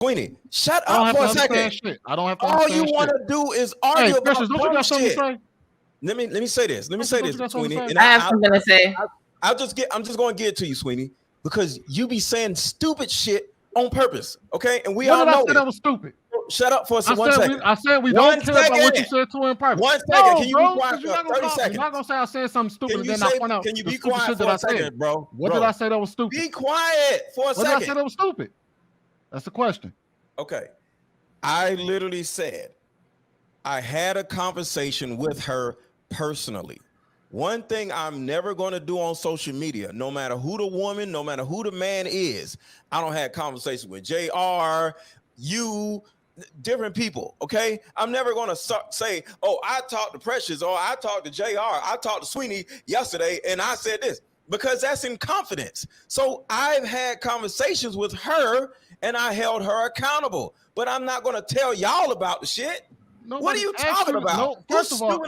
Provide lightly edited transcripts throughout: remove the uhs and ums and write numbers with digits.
Sweeney, shut up for a second. Shit. I don't have to. All you want to do is argue about Precious, don't you got something to say? Let me say this. Sweeney. And I have something to say. I'm just going to get it to you, Sweeney, because you be saying stupid shit on purpose. Okay, and we all know that was stupid. Shut up for a second. I said we don't care about what you said to her in private. 1 second. Can you be quiet for 30 seconds? You're not gonna say I said something stupid and then I point out. Can you be quiet for a second, bro? What did I say that was stupid? Be quiet for a second. What did I say that was stupid? That's the question. Okay. I literally said I had a conversation with her personally. One thing I'm never going to do on social media, no matter who the woman, no matter who the man is, I don't have conversations with JR, you, different people, okay? I'm never going to say, oh, I talked to Precious, or I talked to JR, I talked to Sweeney yesterday, and I said this, because that's in confidence. So I've had conversations with her, and I held her accountable. But I'm not going to tell y'all about the shit. What are you talking about? No, first of all,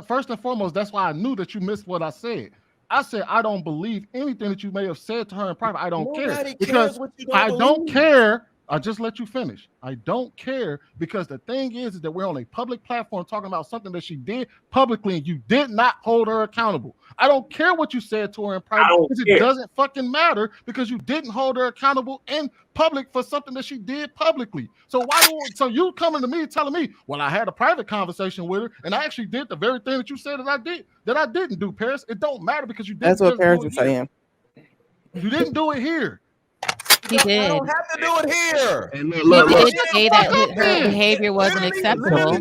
first and foremost, that's why I knew that you missed what I said. I said I don't believe anything that you may have said to her in private. I don't care because I don't care. I just let you finish. I don't care because the thing is that we're on a public platform talking about something that she did publicly and you did not hold her accountable. I don't care what you said to her in private because it doesn't fucking matter because you didn't hold her accountable in public for something that she did publicly. So so you coming to me telling me, well, I had a private conversation with her and I actually did the very thing that you said that I didn't do, Paris. It don't matter because you didn't. That's what Paris is saying. You didn't do it here. He did. I don't have to do it here. And look, he did say that her behavior wasn't acceptable.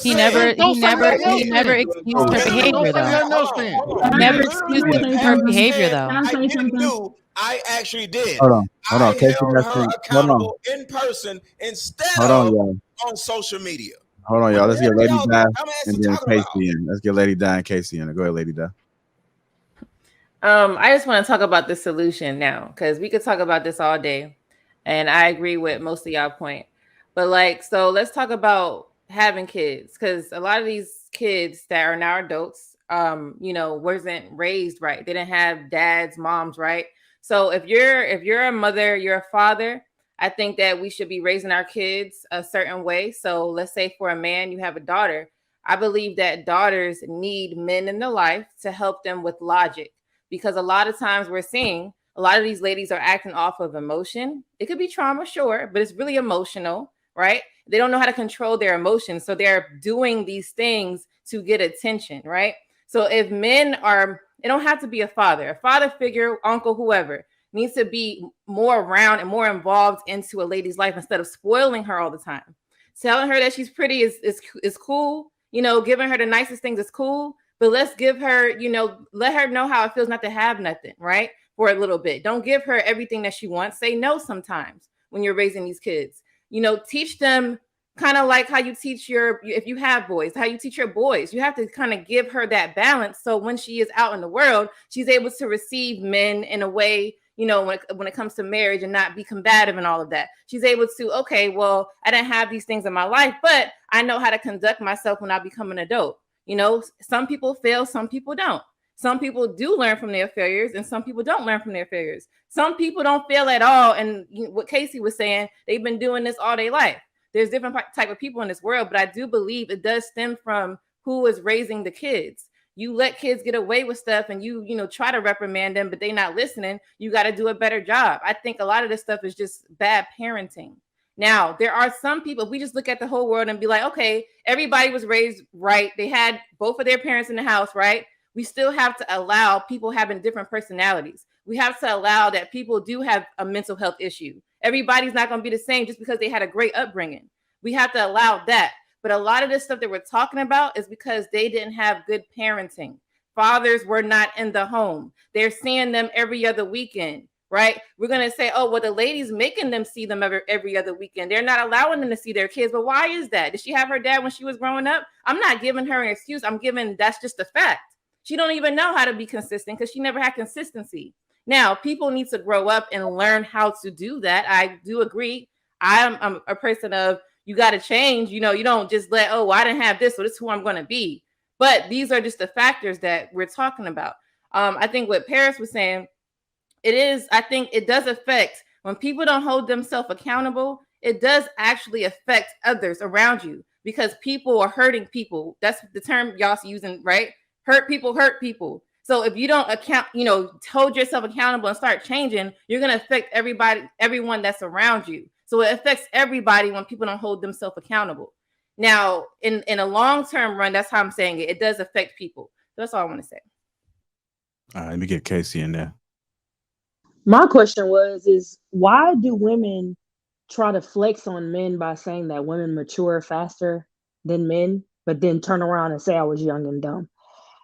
He never excused her behavior though. He never excused her behavior though. I actually did. Hold on. Casey, accountable in person instead of on social media. Hold on, y'all. Let's get Lady Di and then Casey in. Let's get Lady Di and Casey in. Go ahead, Lady Di. I just want to talk about the solution now because we could talk about this all day, and I agree with most of y'all point. But so let's talk about having kids because a lot of these kids that are now adults, wasn't raised right. They didn't have dads, moms, right? So if you're a mother, you're a father, I think that we should be raising our kids a certain way. So let's say for a man, you have a daughter. I believe that daughters need men in their life to help them with logic. Because a lot of times we're seeing a lot of these ladies are acting off of emotion. It could be trauma, sure, but it's really emotional, right? They don't know how to control their emotions. So they're doing these things to get attention, right? So if men it don't have to be a father figure, uncle, whoever needs to be more around and more involved into a lady's life instead of spoiling her all the time. Telling her that she's pretty is cool. Giving her the nicest things is cool. But let's give her, let her know how it feels not to have nothing, right? For a little bit. Don't give her everything that she wants. Say no sometimes when you're raising these kids. Teach them kind of like how you teach if you have boys, how you teach your boys. You have to kind of give her that balance. So when she is out in the world, she's able to receive men in a way, when it comes to marriage and not be combative and all of that. She's able to, okay, well, I didn't have these things in my life, but I know how to conduct myself when I become an adult. Some people fail, some people don't. Some people do learn from their failures and some people don't learn from their failures. Some people don't fail at all. And what Casey was saying, they've been doing this all their life. There's different type of people in this world, but I do believe it does stem from who is raising the kids. You let kids get away with stuff and you try to reprimand them, but they're not listening. You got to do a better job. I think a lot of this stuff is just bad parenting. Now, there are some people, if we just look at the whole world and be like, okay, everybody was raised right. They had both of their parents in the house, right? We still have to allow people having different personalities. We have to allow that people do have a mental health issue. Everybody's not going to be the same just because they had a great upbringing. We have to allow that. But a lot of this stuff that we're talking about is because they didn't have good parenting. Fathers were not in the home. They're seeing them every other weekend. Right? We're going to say, oh, well, the lady's making them see them every other weekend. They're not allowing them to see their kids. But why is that? Did she have her dad when she was growing up? I'm not giving her an excuse. That's just a fact. She don't even know how to be consistent because she never had consistency. Now, people need to grow up and learn how to do that. I do agree. I'm a person of, you got to change. You don't just let, I didn't have this, so this is who I'm going to be. But these are just the factors that we're talking about. I think what Paris was saying, I think it does affect When people don't hold themselves accountable, it does actually affect others around you because people are hurting people. That's the term y'all using, right? Hurt people hurt people. So if you don't hold yourself accountable and start changing, you're going to affect everyone that's around you. So it affects everybody when people don't hold themselves accountable. Now, in a long-term run, that's how I'm saying it. It does affect people. That's all I want to say. All right, let me get Casey in there. My question is why do women try to flex on men by saying that women mature faster than men, but then turn around and say I was young and dumb?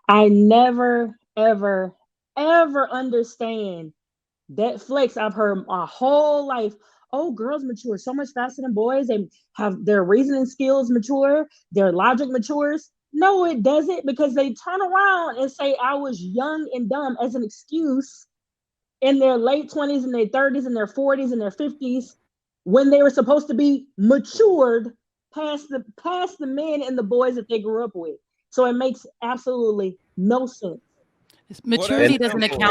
I never, ever, ever understand that flex. I've heard my whole life. Oh, girls mature so much faster than boys. They have their reasoning skills mature, their logic matures. No, it doesn't, because they turn around and say I was young and dumb as an excuse in their late 20s and their 30s and their 40s and their 50s when they were supposed to be matured past the men and the boys that they grew up with. So it makes absolutely no sense. Maturity doesn't equate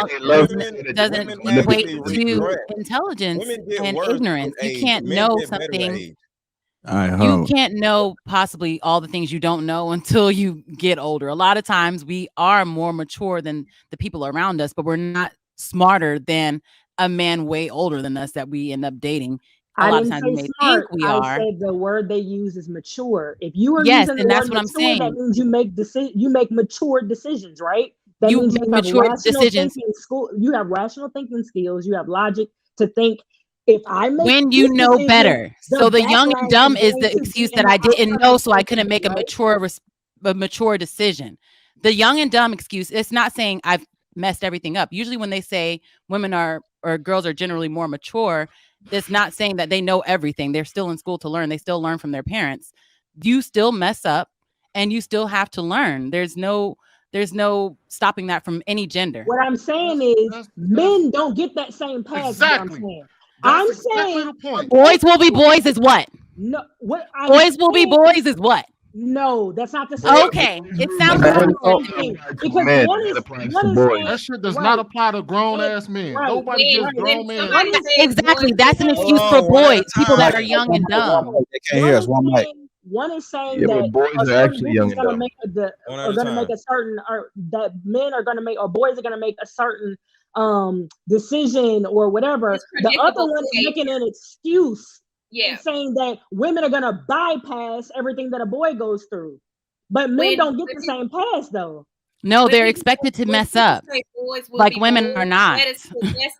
to intelligence and ignorance. You can't know something. You can't know possibly all the things you don't know until you get older. A lot of times we are more mature than the people around us, but we're not smarter than a man way older than us that we end up dating. A lot of times we may think we are. I said the word they use is mature. If you are using the word mature, that means you make mature decisions, right? That means you have rational thinking school. You have rational thinking skills. You have logic to think. If I make when you know better, so the young and dumb is the excuse that I didn't know, so I couldn't make a mature decision. The young and dumb excuse. It's not saying I've messed everything up. Usually, when they say women or girls are generally more mature, it's not saying that they know everything. They're still in school to learn. They still learn from their parents. You still mess up, and you still have to learn. There's no stopping that from any gender. What I'm saying is, men don't get that same pass. Exactly. I'm saying the point. Boys will be boys is what? No, boys will be boys is what? No, that's not the same. Okay, it sounds because one is that shit does not apply to grown ass men. Right. Nobody gives grown men. Exactly, that's an excuse for boys, people that are young and dumb. They can't hear us. One is saying that boys are actually young and dumb. That men are going to make, or boys are going to make a certain decision or whatever. The other one is making an excuse, saying that women are going to bypass everything that a boy goes through, but men don't get the same pass though. No, they're expected to mess up, like women are not. That's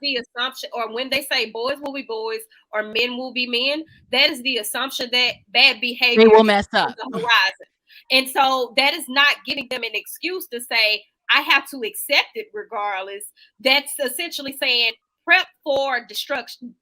the assumption. Or when they say boys will be boys or men will be men, that is the assumption that bad behavior they will mess up on the horizon. And so that is not giving them an excuse to say, I have to accept it regardless. That's essentially saying prep for destruction.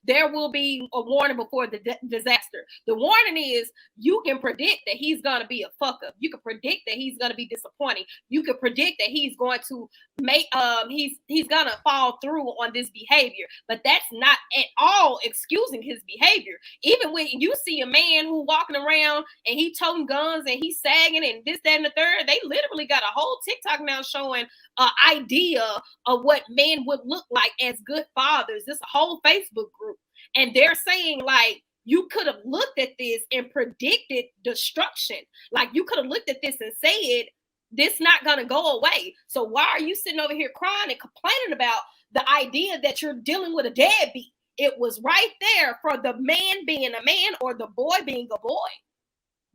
There will be a warning before the disaster. The warning is you can predict that he's going to be a fuck up. You can predict that he's going to be disappointing. You can predict that he's going to make he's going to fall through on this behavior. But that's not at all excusing his behavior. Even when you see a man who walking around and he toting guns and he's sagging and this, that, and the third, they literally got a whole TikTok now showing an idea of what men would look like as good fathers. This whole Facebook group, and they're saying like you could have looked at this and predicted destruction. Like you could have looked at this and said this not gonna go away. So why are you sitting over here crying and complaining about the idea that you're dealing with a deadbeat? It was right there for the man being a man or the boy being a boy.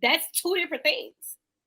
That's two different things.